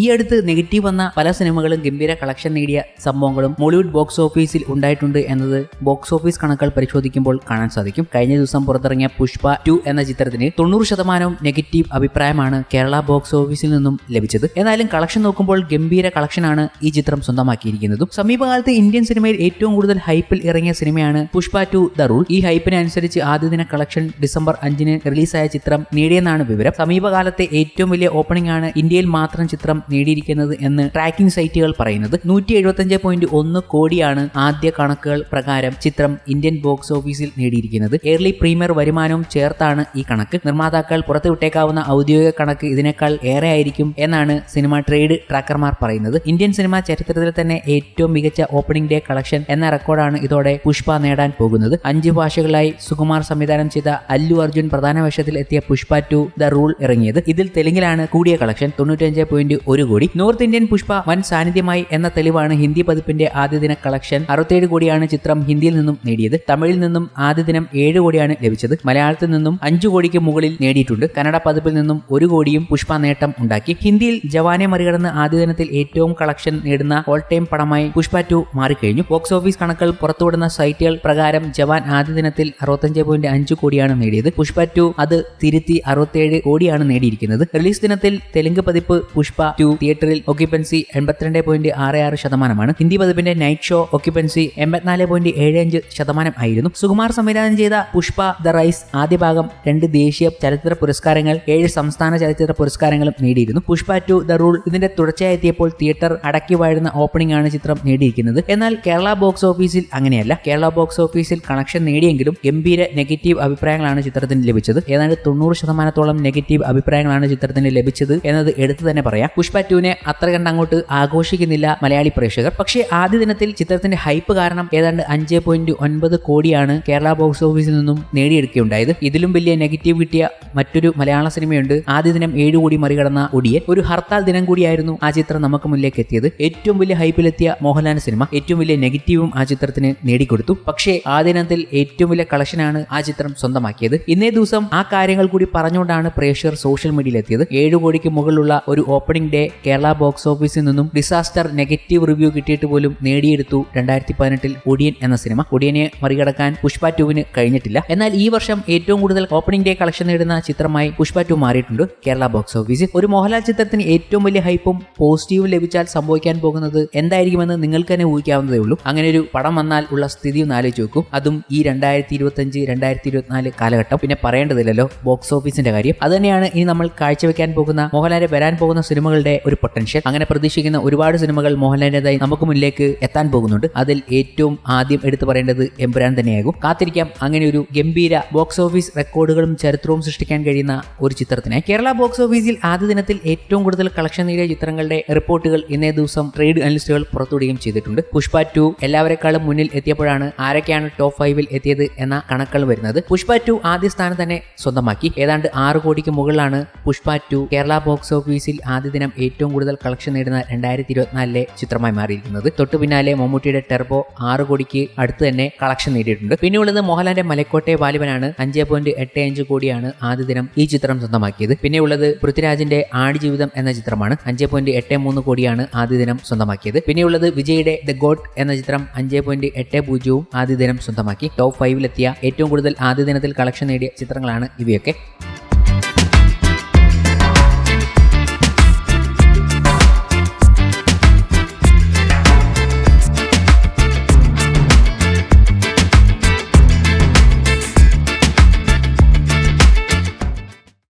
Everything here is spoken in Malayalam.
ഈ അടുത്ത് നെഗറ്റീവ് വന്ന പല സിനിമകളും ഗംഭീര കളക്ഷൻ നേടിയ സംഭവങ്ങളും മോളിവുഡ് ബോക്സ് ഓഫീസിൽ ഉണ്ടായിട്ടുണ്ട് എന്നത് ബോക്സ് ഓഫീസ് കണക്കുകൾ പരിശോധിക്കുമ്പോൾ കാണാൻ സാധിക്കും. കഴിഞ്ഞ ദിവസം പുറത്തിറങ്ങിയ പുഷ്പ 2 എന്ന ചിത്രത്തിന് 90% നെഗറ്റീവ് അഭിപ്രായമാണ് കേരള ബോക്സ് ഓഫീസിൽ നിന്നും ലഭിച്ചത്. എന്നാലും കളക്ഷൻ നോക്കുമ്പോൾ ഗംഭീര കളക്ഷനാണ് ഈ ചിത്രം സ്വന്തമാക്കിയിരിക്കുന്നതും. സമീപകാലത്ത് ഇന്ത്യൻ സിനിമയിൽ ഏറ്റവും കൂടുതൽ ഹൈപ്പിൽ ഇറങ്ങിയ സിനിമയാണ് പുഷ്പ 2 ദ റൂൾ. ഈ ഹൈപ്പിന് അനുസരിച്ച് ആദ്യ ദിന കളക്ഷൻ ഡിസംബർ 5-ന് റിലീസായ ചിത്രം നേടിയെന്നാണ് വിവരം. സമീപകാലത്തെ ഏറ്റവും വലിയ ഓപ്പണിംഗ് ആണ് ഇന്ത്യയിൽ മാത്രം ചിത്രം നേടിയിരിക്കുന്നത് എന്ന് ട്രാക്കിംഗ് സൈറ്റുകൾ പറയുന്നത്. 175.1 കോടിയാണ് ആദ്യ കണക്കുകൾ പ്രകാരം ചിത്രം ഇന്ത്യൻ ബോക്സ് ഓഫീസിൽ നേടിയിരിക്കുന്നത്. എയർലി പ്രീമിയർ വരുമാനവും ചേർത്താണ് ഈ കണക്ക്. നിർമ്മാതാക്കൾ പുറത്തുവിട്ടേക്കാവുന്ന ഔദ്യോഗിക കണക്ക് ഇതിനേക്കാൾ ഏറെ ആയിരിക്കും എന്നാണ് സിനിമ ട്രേഡ് ട്രാക്കർമാർ പറയുന്നത്. ഇന്ത്യൻ സിനിമാ ചരിത്രത്തിൽ തന്നെ ഏറ്റവും മികച്ച ഓപ്പണിംഗ് ഡേ കളക്ഷൻ എന്ന റെക്കോർഡാണ് ഇതോടെ പുഷ്പ നേടാൻ പോകുന്നത്. 5 ഭാഷകളായി സുകുമാർ സംവിധാനം ചെയ്ത അല്ലു അർജുൻ പ്രധാന വേഷത്തിൽ എത്തിയ പുഷ്പ 2 ദ റൂൾ ഇറങ്ങിയത്. ഇതിൽ തെലുങ്കിലാണ് കൂടിയ കളക്ഷൻ 95.1 കോടി. നോർത്ത് ഇന്ത്യൻ പുഷ്പ വൻ സാന്നിധ്യമായി എന്ന തെളിവാണ് ഹിന്ദി പതിപ്പിന്റെ ആദ്യ ദിന കളക്ഷൻ 67 കോടിയാണ് ചിത്രം ഹിന്ദിയിൽ നിന്നും നേടിയത്. തമിഴിൽ നിന്നും ആദ്യ ദിനം 7 കോടിയാണ് ലഭിച്ചത്. മലയാളത്തിൽ നിന്നും 5 കോടിക്ക് മുകളിൽ നേടിയിട്ടുണ്ട്. കന്നഡ പതിപ്പിൽ നിന്നും 1 കോടിയും പുഷ്പ നേട്ടം ഉണ്ടാക്കി. ഹിന്ദിയിൽ ജവാനെ മറികടന്ന് ആദ്യ ദിനത്തിൽ ഏറ്റവും കളക്ഷൻ നേടുന്ന ഓൾ ടൈം പടമായി പുഷ്പ 2 മാറിക്കഴിഞ്ഞു. ബോക്സ് ഓഫീസ് കണക്കുകൾ പുറത്തുവിടുന്ന സൈറ്റുകൾ പ്രകാരം ജവാൻ ആദ്യ ദിനത്തിൽ 65.5 കോടിയാണ് നേടിയത്. പുഷ്പ 2 അത് തിരുത്തി 67 കോടിയാണ് നേടിയിരിക്കുന്നത്. റിലീസ് ദിനത്തിൽ തെലുങ്ക് പതിപ്പ് പുഷ്പ 2 തിയേറ്ററിൽ ഒക്യുപ്പൻസി 82.66%. ഹിന്ദി പതിപ്പിന്റെ നൈറ്റ് ഷോ ഒക്യുപ്പൻസി 84.75% ആയിരുന്നു. സുകുമാർ സംവിധാനം ചെയ്ത പുഷ്പ ദ റൈസ് ആദ്യ ഭാഗം 2 ദേശീയ ചലച്ചിത്ര പുരസ്കാരങ്ങൾ 7 സംസ്ഥാന ചലച്ചിത്ര പുരസ്കാരങ്ങളും നേടിയിരുന്നു. പുഷ്പ 2 ദ റൂൾ ഇതിന്റെ തുടർച്ചയായി എത്തിയപ്പോൾ തിയേറ്റർ അടക്കി വാഴുന്ന ഓപ്പണിംഗ് ആണ് ചിത്രം നേടിയിരിക്കുന്നത്. എന്നാൽ കേരള ബോക്സ് ഓഫീസിൽ അങ്ങനെയല്ല. കേരള ബോക്സ് ഓഫീസിൽ കളക്ഷൻ നേടിയെങ്കിലും ഗംഭീര നെഗറ്റീവ് അഭിപ്രായങ്ങളാണ് ചിത്രത്തിന് ലഭിച്ചത്. ഏതാണ്ട് 90% നെഗറ്റീവ് അഭിപ്രായങ്ങളാണ് ചിത്രത്തിന് ലഭിച്ചത് എന്നത് എടുത്തു തന്നെ പറയാം. പുഷ്പ 2-നെ അത്ര കണ്ട് അങ്ങോട്ട് ആഘോഷിക്കുന്നില്ല മലയാളി പ്രേക്ഷകർ. പക്ഷേ ആദ്യ ദിനത്തിൽ ചിത്രത്തിന്റെ ഹൈപ്പ് കാരണം ഏതാണ്ട് 5.9 കോടിയാണ് കേരള ബോക്സ് ഓഫീസിൽ നിന്നും നേടിയെടുക്കുകയുണ്ടായത്. ഇതിലും വലിയ നെഗറ്റീവ് കിട്ടിയ മറ്റൊരു മലയാള സിനിമയുണ്ട്. ആദ്യ ദിനം 7 കോടി മറികടന്ന ഒടിയൻ. ഒരു ഹർത്താൽ ദിനം കൂടിയായിരുന്നു ആ ചിത്രം നമുക്ക് മുന്നിലേക്ക് എത്തിയത്. ഏറ്റവും വലിയ ഹൈപ്പിലെത്തിയ മോഹൻലാൽ സിനിമ ഏറ്റവും വലിയ നെഗറ്റീവും ആ ചിത്രത്തിന് നേടിക്കൊടുത്തു. പക്ഷേ ആ ദിനത്തിൽ ഏറ്റവും വലിയ കളക്ഷനാണ് ആ ചിത്രം സ്വന്തമാക്കിയത്. ഇന്നേ ദിവസം ആ കാര്യങ്ങൾ കൂടി പറഞ്ഞുകൊണ്ടാണ് പ്രേക്ഷകർ സോഷ്യൽ മീഡിയയിൽ എത്തിയത്. 7 കോടിക്ക് മുകളിലുള്ള ഒരു ഓപ്പണിംഗ് ഡേ കേരള ബോക്സ് ഓഫീസിൽ നിന്നും ഡിസാസ്റ്റർ നെഗറ്റീവ് റിവ്യൂ കിട്ടിയിട്ട് പോലും നേടിയെടുത്തു 2018 ഒടിയൻ എന്ന സിനിമ. ഒടിയനെ മറികടക്കാൻ പുഷ്പ 2-ന് കഴിഞ്ഞിട്ടില്ല. എന്നാൽ ഈ വർഷം ഏറ്റവും കൂടുതൽ ഓപ്പണിംഗ് ഡേ കളക്ഷൻ നേടുന്ന ചിത്രമായി പുഷ്പ 2 മാറിയിട്ടുണ്ട് കേരള ബോക്സ് ഓഫീസിൽ. ഒരു മോഹൻലാൽ ചിത്രത്തിന് ഏറ്റവും വലിയ ഹൈപ്പും പോസിറ്റീവും ലഭിച്ചാൽ സംഭവിക്കാൻ പോകുന്നത് എന്തായിരിക്കുമെന്ന് നിങ്ങൾക്ക് തന്നെ ഊഹിക്കാവുന്നതേ ഉള്ളൂ. അങ്ങനെ ഒരു പടം വന്നാൽ ഉള്ള സ്ഥിതി ഒന്ന് ആലോചിച്ച് നോക്കും. അതും ഈ 2025-2024 കാലഘട്ടം. പിന്നെ പറയേണ്ടതില്ലല്ലോ ബോക്സ് ഓഫീസിന്റെ കാര്യം. അതുതന്നെയാണ് ഇനി നമ്മൾ കാഴ്ചവെക്കാൻ പോകുന്ന മോഹൻലാലിന്റെ വരാൻ പോകുന്ന സിനിമകളുടെ ഒരു പൊട്ടൻഷ്യൽ. അങ്ങനെ പ്രതീക്ഷിക്കുന്ന ഒരുപാട് സിനിമകൾ മോഹൻലാലിന്റേതായി നമുക്ക് മുന്നിലേക്ക് എത്താൻ പോകുന്നുണ്ട്. അതിൽ ഏറ്റവും ആദ്യം എടുത്തു പറയേണ്ടത് എമ്പുരാൻ തന്നെയാകും. കാത്തിരിക്കാം അങ്ങനെ ഒരു ഗംഭീര ബോക്സ് ഓഫീസ് റെക്കോർഡുകളും ചരിത്രവും സൃഷ്ടിക്കാൻ കഴിയുന്ന ഒരു ചിത്രത്തിനായി. കേരള ബോക്സ് ഓഫീസിൽ ആദ്യ ദിനത്തിൽ ഏറ്റവും കൂടുതൽ കളക്ഷൻ നേടിയ ചിത്രങ്ങളുടെ റിപ്പോർട്ടുകൾ ഇന്നേ ദിവസം ട്രേഡ് അനലിസ്റ്റുകൾ പുറത്തുവിടുകയും ചെയ്തിട്ടുണ്ട്. പുഷ്പ 2 എല്ലാവരെക്കാളും മുന്നിൽ എത്തിയപ്പോഴാണ് ആരൊക്കെയാണ് ടോപ്പ് 5-ൽ എത്തിയത് എന്ന കണക്കുകൾ വരുന്നത്. പുഷ്പ 2 ആദ്യ സ്ഥാനം തന്നെ സ്വന്തമാക്കി. ഏതാണ്ട് 6 കോടിക്ക് മുകളിലാണ് പുഷ്പ 2 കേരള ബോക്സ് ഓഫീസിൽ ആദ്യ ദിനം ഏറ്റവും കൂടുതൽ കളക്ഷൻ നേടുന്ന 2024 ചിത്രമായി മാറിയിരിക്കുന്നത്. തൊട്ടു പിന്നാലെ മമ്മൂട്ടിയുടെ ടെർബോ 6 കോടിക്ക് അടുത്ത് തന്നെ കളക്ഷൻ നേടിയിട്ടുണ്ട്. പിന്നെയുള്ളത് മോഹൻലാലിന്റെ മലക്കോട്ടെ വാലിബനാണ്. 5.85 കോടിയാണ് ആദ്യ ദിനം ഈ ചിത്രം സ്വന്തമാക്കിയത്. പിന്നെയുള്ളത് പൃഥ്വിരാജിന്റെ ആടുജീവിതം എന്ന ചിത്രമാണ്. 5.83 കോടിയാണ് ആദ്യ ദിനം സ്വന്തമാക്കിയത്. പിന്നെയുള്ളത് വിജയുടെ ദ ഗോഡ് എന്ന ചിത്രം 5.80 ആദ്യ ദിനം സ്വന്തമാക്കി. ടോപ്പ് 5-ലെത്തിയ ഏറ്റവും കൂടുതൽ ആദ്യ ദിനത്തിൽ കളക്ഷൻ നേടിയ ചിത്രങ്ങളാണ് ഇവയൊക്കെ.